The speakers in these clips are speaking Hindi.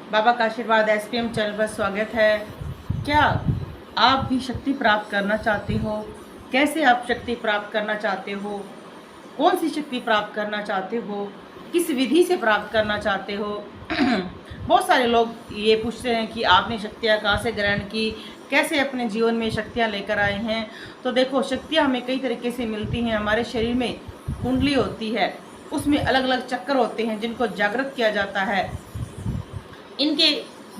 बाबा का आशीर्वाद एसपीएम चैनल पर स्वागत है। क्या आप भी शक्ति प्राप्त करना चाहते हो? कैसे आप शक्ति प्राप्त करना चाहते हो? कौन सी शक्ति प्राप्त करना चाहते हो? किस विधि से प्राप्त करना चाहते हो? बहुत सारे लोग ये पूछते हैं कि आपने शक्तियाँ कहाँ से ग्रहण की, कैसे अपने जीवन में शक्तियाँ लेकर आए हैं। तो देखो, शक्तियाँ हमें कई तरीके से मिलती हैं। हमारे शरीर में कुंडली होती है, उसमें अलग अलग चक्र होते हैं जिनको जागृत किया जाता है। इनके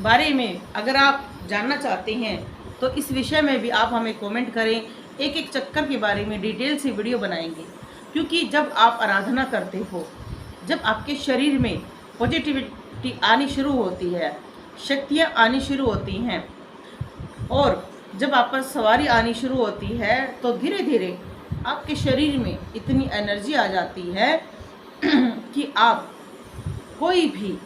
बारे में अगर आप जानना चाहते हैं तो इस विषय में भी आप हमें कमेंट करें। एक एक चक्कर के बारे में डिटेल से वीडियो बनाएंगे, क्योंकि जब आप आराधना करते हो, जब आपके शरीर में पॉजिटिविटी आनी शुरू होती है, शक्तियाँ आनी शुरू होती हैं और जब आप पर सवारी आनी शुरू होती है, तो धीरे धीरे आपके शरीर में इतनी एनर्जी आ जाती है कि आप कोई भी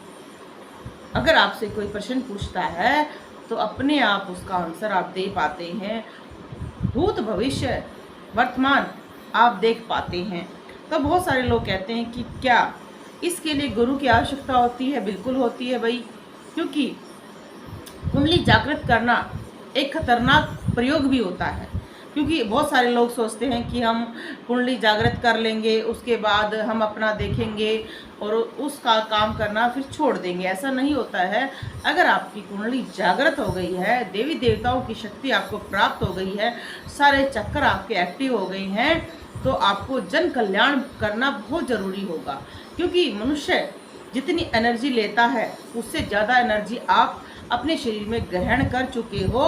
अगर आपसे कोई प्रश्न पूछता है तो अपने आप उसका आंसर आप दे पाते हैं। भूत भविष्य वर्तमान आप देख पाते हैं। तो बहुत सारे लोग कहते हैं कि क्या इसके लिए गुरु की आवश्यकता होती है? बिल्कुल होती है भाई, क्योंकि कुंडली जागृत करना एक खतरनाक प्रयोग भी होता है। क्योंकि बहुत सारे लोग सोचते हैं कि हम कुंडली जागृत कर लेंगे, उसके बाद हम अपना देखेंगे और उसका काम करना फिर छोड़ देंगे। ऐसा नहीं होता है। अगर आपकी कुंडली जागृत हो गई है, देवी देवताओं की शक्ति आपको प्राप्त हो गई है, सारे चक्कर आपके एक्टिव हो गए हैं, तो आपको जन कल्याण करना बहुत ज़रूरी होगा। क्योंकि मनुष्य जितनी एनर्जी लेता है उससे ज़्यादा एनर्जी आप अपने शरीर में ग्रहण कर चुके हो।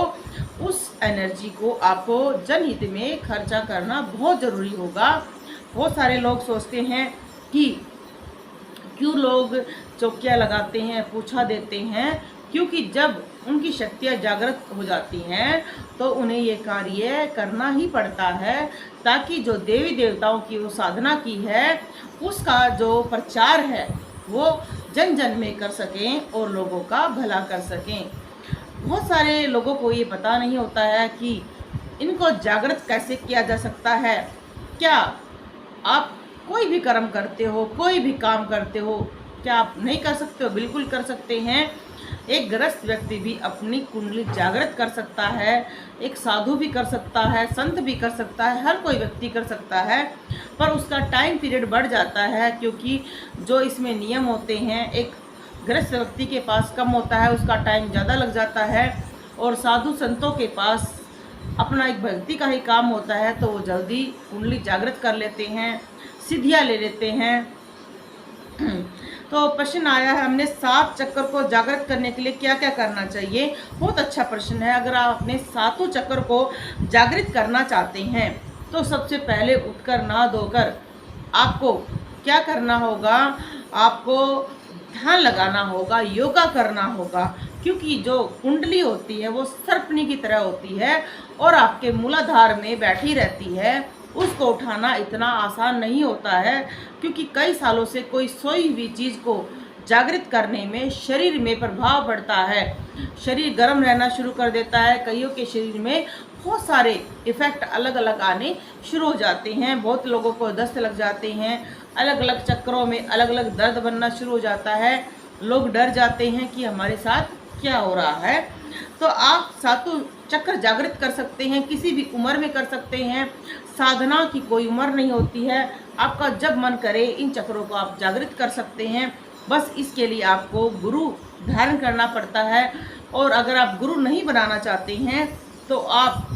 उस एनर्जी को आपको जनहित में खर्चा करना बहुत ज़रूरी होगा। बहुत सारे लोग सोचते हैं कि क्यों लोग चौकियाँ लगाते हैं, पूछा देते हैं, क्योंकि जब उनकी शक्तियाँ जागृत हो जाती हैं तो उन्हें ये कार्य करना ही पड़ता है, ताकि जो देवी देवताओं की वो साधना की है उसका जो प्रचार है वो जन जन में कर सकें और लोगों का भला कर सकें। बहुत सारे लोगों को ये पता नहीं होता है कि इनको जागृत कैसे किया जा सकता है। क्या आप कोई भी कर्म करते हो, कोई भी काम करते हो, क्या आप नहीं कर सकते हो? बिल्कुल कर सकते हैं। एक गृहस्थ व्यक्ति भी अपनी कुंडली जागृत कर सकता है, एक साधु भी कर सकता है, संत भी कर सकता है, हर कोई व्यक्ति कर सकता है। पर उसका टाइम पीरियड बढ़ जाता है, क्योंकि जो इसमें नियम होते हैं, एक गृहस्थ व्यक्ति के पास कम होता है, उसका टाइम ज़्यादा लग जाता है, और साधु संतों के पास अपना एक भक्ति का ही काम होता है, तो वो जल्दी कुंडली जागृत कर लेते हैं, सिद्धियाँ ले लेते हैं। तो प्रश्न आया है, हमने 7 चक्कर को जागृत करने के लिए क्या क्या करना चाहिए? बहुत अच्छा प्रश्न है। अगर आप अपने 7 चक्कर को जागृत करना चाहते हैं तो सबसे पहले उठकर नहा धोकर आपको क्या करना होगा? आपको ध्यान लगाना होगा, योगा करना होगा। क्योंकि जो कुंडली होती है वो सर्पनी की तरह होती है और आपके मूलाधार में बैठी रहती है। उसको उठाना इतना आसान नहीं होता है, क्योंकि कई सालों से कोई सोई हुई चीज़ को जागृत करने में शरीर में प्रभाव पड़ता है। शरीर गर्म रहना शुरू कर देता है। कईयों के शरीर में बहुत सारे इफ़ेक्ट अलग अलग आने शुरू हो जाते हैं। बहुत लोगों को दस्त लग जाते हैं, अलग अलग चक्करों में अलग अलग दर्द बनना शुरू हो जाता है। लोग डर जाते हैं कि हमारे साथ क्या हो रहा है। तो आप 7 चक्र जागृत कर सकते हैं, किसी भी उम्र में कर सकते हैं। साधना की कोई उम्र नहीं होती है। आपका जब मन करे इन चक्रों को आप जागृत कर सकते हैं। बस इसके लिए आपको गुरु धारण करना पड़ता है। और अगर आप गुरु नहीं बनाना चाहते हैं तो आप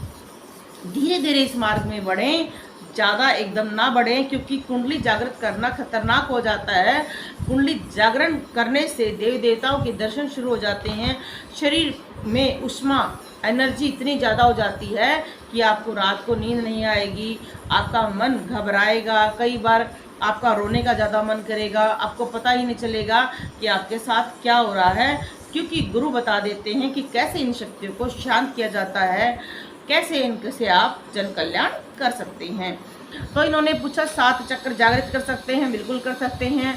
धीरे धीरे इस मार्ग में बढ़ें, ज़्यादा एकदम ना बढ़ें, क्योंकि कुंडली जागृत करना खतरनाक हो जाता है। कुंडली जागरण करने से देवी देवताओं के दर्शन शुरू हो जाते हैं। शरीर में उष्मा एनर्जी इतनी ज़्यादा हो जाती है कि आपको रात को नींद नहीं आएगी, आपका मन घबराएगा, कई बार आपका रोने का ज़्यादा मन करेगा, आपको पता ही नहीं चलेगा कि आपके साथ क्या हो रहा है। क्योंकि गुरु बता देते हैं कि कैसे इन शक्तियों को शांत किया जाता है, कैसे इनसे आप जन कल्याण कर सकते हैं। तो इन्होंने पूछा 7 चक्र जागृत कर सकते हैं? बिल्कुल कर सकते हैं।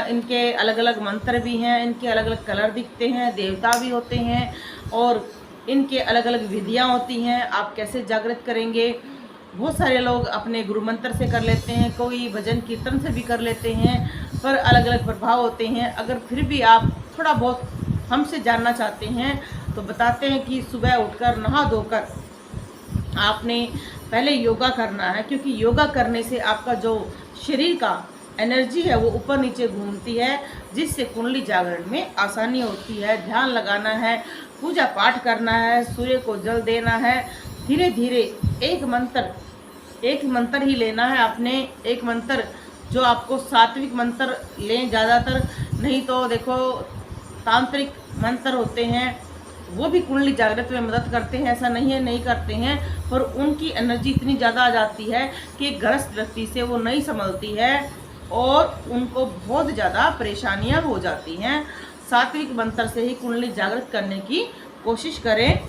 इनके अलग अलग मंत्र भी हैं, इनके अलग अलग कलर दिखते हैं, देवता भी होते हैं और इनके अलग अलग विधियाँ होती हैं। आप कैसे जागृत करेंगे? बहुत सारे लोग अपने गुरु मंत्र से कर लेते हैं, कोई भजन कीर्तन से भी कर लेते हैं, पर अलग अलग प्रभाव होते हैं। अगर फिर भी आप थोड़ा बहुत हमसे जानना चाहते हैं तो बताते हैं कि सुबह उठकर नहा धोकर आपने पहले योगा करना है, क्योंकि योगा करने से आपका जो शरीर का एनर्जी है वो ऊपर नीचे घूमती है, जिससे कुंडली जागरण में आसानी होती है। ध्यान लगाना है, पूजा पाठ करना है, सूर्य को जल देना है। धीरे धीरे एक मंत्र ही लेना है आपने। एक मंत्र जो आपको सात्विक मंत्र लें ज़्यादातर, नहीं तो देखो तांत्रिक मंत्र होते हैं वो भी कुंडली जागृत में मदद करते हैं, ऐसा नहीं है नहीं करते हैं, पर उनकी एनर्जी इतनी ज़्यादा आ जाती है कि ग्रस्त व्यक्ति से वो नहीं संभलती है और उनको बहुत ज़्यादा परेशानियां हो जाती हैं। सात्विक मंत्र से ही कुंडली जागृत करने की कोशिश करें।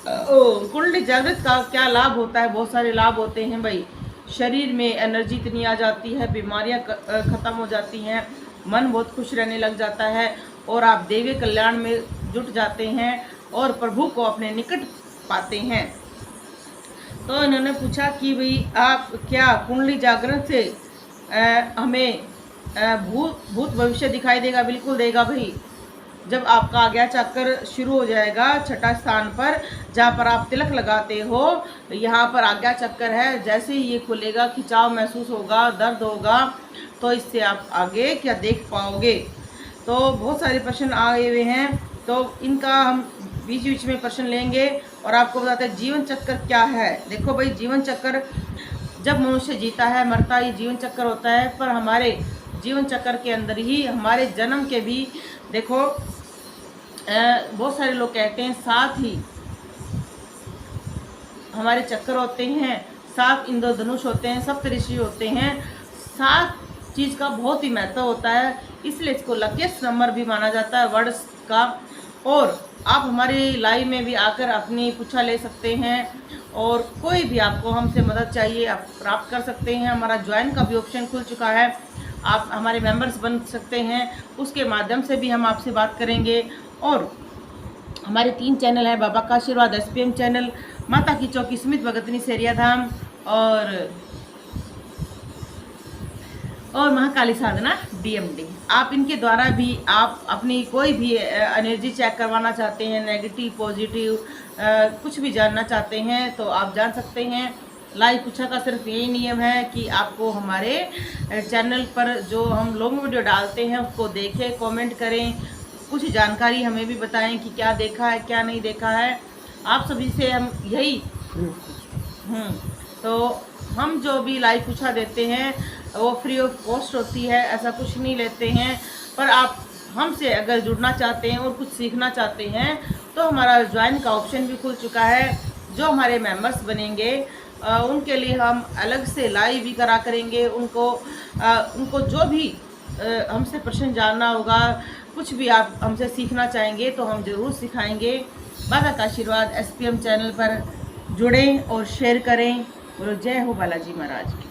कुंडली जागृत का क्या लाभ होता है? बहुत सारे लाभ होते हैं भाई। शरीर में एनर्जी इतनी आ जाती है, बीमारियां ख़त्म हो जाती हैं, मन बहुत खुश रहने लग जाता है और आप दैवीय कल्याण में जुट जाते हैं और प्रभु को अपने निकट पाते हैं। तो इन्होंने पूछा कि भाई आप क्या कुंडली जागरण से हमें भूत भविष्य दिखाई देगा? बिल्कुल देगा भाई। जब आपका आज्ञा चक्र शुरू हो जाएगा छठा स्थान पर, जहाँ पर आप तिलक लगाते हो, यहाँ पर आज्ञा चक्र है, जैसे ही ये खुलेगा खिंचाव महसूस होगा, दर्द होगा, तो इससे आप आगे क्या देख पाओगे। तो बहुत सारे प्रश्न आए हुए हैं, तो इनका हम बीच बीच में प्रश्न लेंगे और आपको बताते हैं जीवन चक्र क्या है। देखो भाई, जीवन चक्र जब मनुष्य जीता है मरता ये जीवन चक्र होता है, पर हमारे जीवन चक्र के अंदर ही हमारे जन्म के भी देखो बहुत सारे लोग कहते हैं 7 ही हमारे चक्र होते हैं, 7 इंद्रधनुष होते हैं, सप्तऋषि होते हैं। 7 चीज़ का बहुत ही महत्व होता है, इसलिए इसको लकीस्ट नंबर भी माना जाता है वर्ड्स का। और आप हमारी लाइव में भी आकर अपनी पूछा ले सकते हैं और कोई भी आपको हमसे मदद चाहिए आप प्राप्त कर सकते हैं। हमारा ज्वाइन का भी ऑप्शन खुल चुका है, आप हमारे मेंबर्स बन सकते हैं, उसके माध्यम से भी हम आपसे बात करेंगे। और हमारे 3 चैनल हैं, बाबा का आशीर्वाद SPM चैनल, माता की चौकी स्मित भगतनी सेरिया धाम और महाकाली साधना DMD। आप इनके द्वारा भी आप अपनी कोई भी एनर्जी चेक करवाना चाहते हैं, नेगेटिव पॉजिटिव कुछ भी जानना चाहते हैं तो आप जान सकते हैं। लाइव पूछा का सिर्फ यही नियम है कि आपको हमारे चैनल पर जो हम लॉन्ग वीडियो डालते हैं उसको देखें, कमेंट करें, कुछ जानकारी हमें भी बताएं कि क्या देखा है क्या नहीं देखा है। आप सभी से हम यही तो हम जो भी लाइव पूछा देते हैं वो फ्री ऑफ कॉस्ट होती है, ऐसा कुछ नहीं लेते हैं। पर आप हमसे अगर जुड़ना चाहते हैं और कुछ सीखना चाहते हैं तो हमारा ज्वाइन का ऑप्शन भी खुल चुका है। जो हमारे मेंबर्स बनेंगे उनके लिए हम अलग से लाइव भी करा करेंगे। उनको जो भी हमसे प्रश्न जानना होगा, कुछ भी आप हमसे सीखना चाहेंगे तो हम ज़रूर सिखाएंगे। बाबा का आशीर्वाद SPM चैनल पर जुड़ें और शेयर करें। बोलो जय हो बालाजी महाराज की।